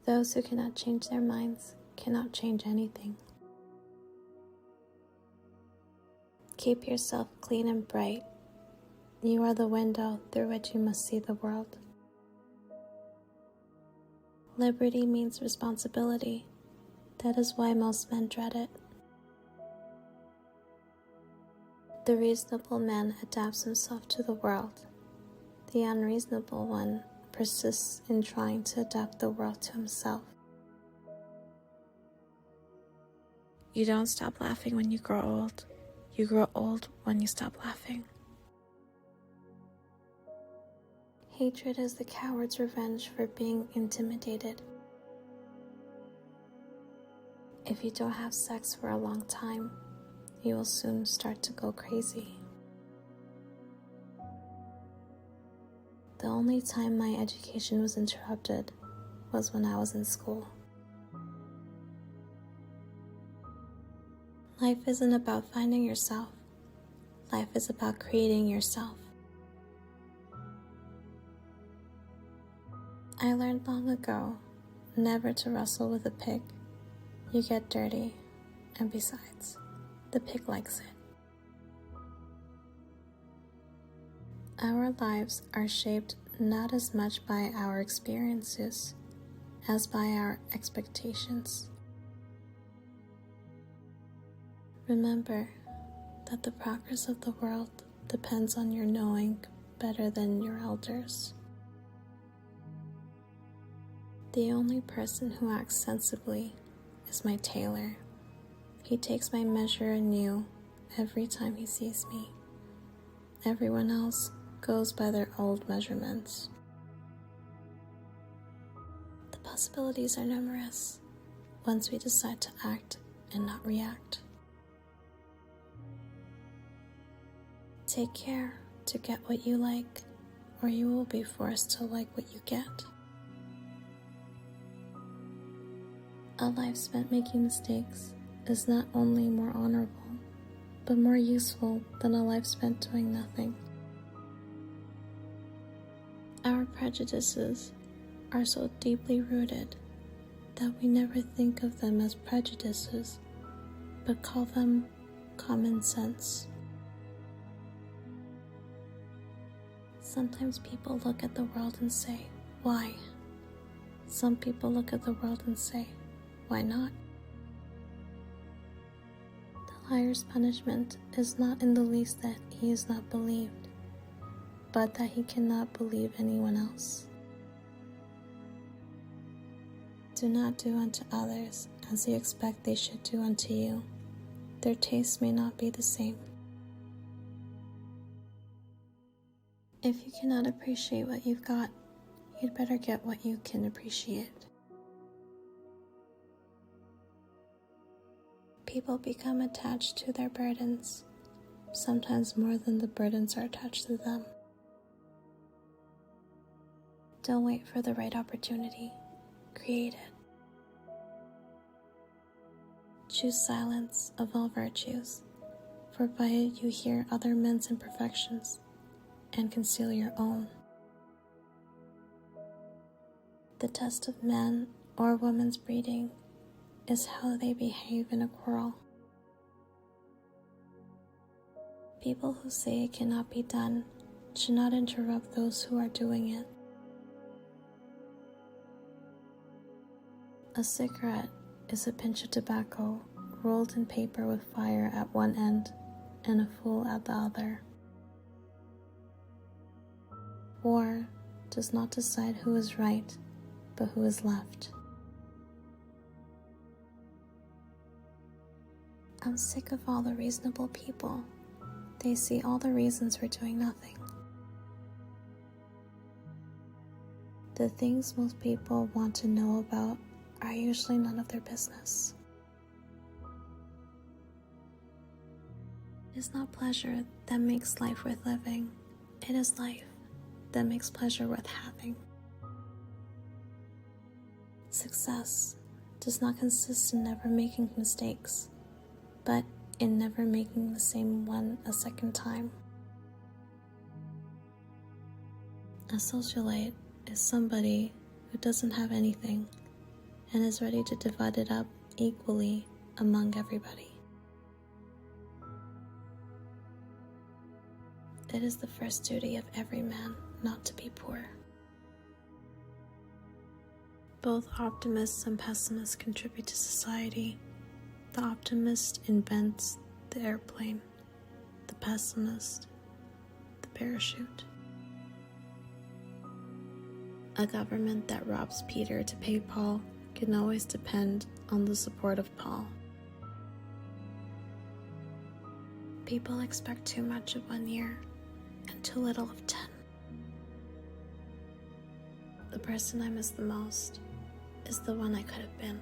Those who cannot change their minds cannot change anything. Keep yourself clean and bright. You are the window through which you must see the world. Liberty means responsibility. That is why most men dread it. The reasonable man adapts himself to the world. The unreasonable one persists in trying to adapt the world to himself. You don't stop laughing when you grow old. You grow old when you stop laughing. Hatred is the coward's revenge for being intimidated. If you don't have sex for a long time, you will soon start to go crazy. The only time my education was interrupted was when I was in school. Life isn't about finding yourself. Life is about creating yourself. I learned long ago never to wrestle with a pig. You get dirty, and besides, the pig likes it. Our lives are shaped not as much by our experiences as by our expectations. Remember that the progress of the world depends on your knowing better than your elders. The only person who acts sensibly is my tailor. He takes my measure anew every time he sees me. Everyone else goes by their old measurements. The possibilities are numerous once we decide to act and not react. Take care to get what you like, or you will be forced to like what you get. A life spent making mistakes is not only more honorable, but more useful than a life spent doing nothing. Our prejudices are so deeply rooted that we never think of them as prejudices, but call them common sense. Sometimes people look at the world and say, why? Some people look at the world and say, why not? The liar's punishment is not in the least that he is not believed, but that he cannot believe anyone else. Do not do unto others as you expect they should do unto you. Their tastes may not be the same. If you cannot appreciate what you've got, you'd better get what you can appreciate. People become attached to their burdens, sometimes more than the burdens are attached to them. Don't wait for the right opportunity. Create it. Choose silence of all virtues, for by it you hear other men's imperfections, and conceal your own. The test of man or woman's breeding is how they behave in a quarrel. People who say it cannot be done should not interrupt those who are doing it. A cigarette is a pinch of tobacco rolled in paper with fire at one end and a fool at the other. War does not decide who is right, but who is left. I'm sick of all the reasonable people. They see all the reasons for doing nothing. The things most people want to know about are usually none of their business. It is not pleasure that makes life worth living. It is life that makes pleasure worth having. Success does not consist in never making mistakes, but in never making the same one a second time. A socialite is somebody who doesn't have anything and is ready to divide it up equally among everybody. It is the first duty of every man not to be poor. Both optimists and pessimists contribute to society. The optimist invents the airplane, the pessimist, the parachute. A government that robs Peter to pay Paul can always depend on the support of Paul. People expect too much of 1 year and too little of 10. The person I miss the most is the one I could have been.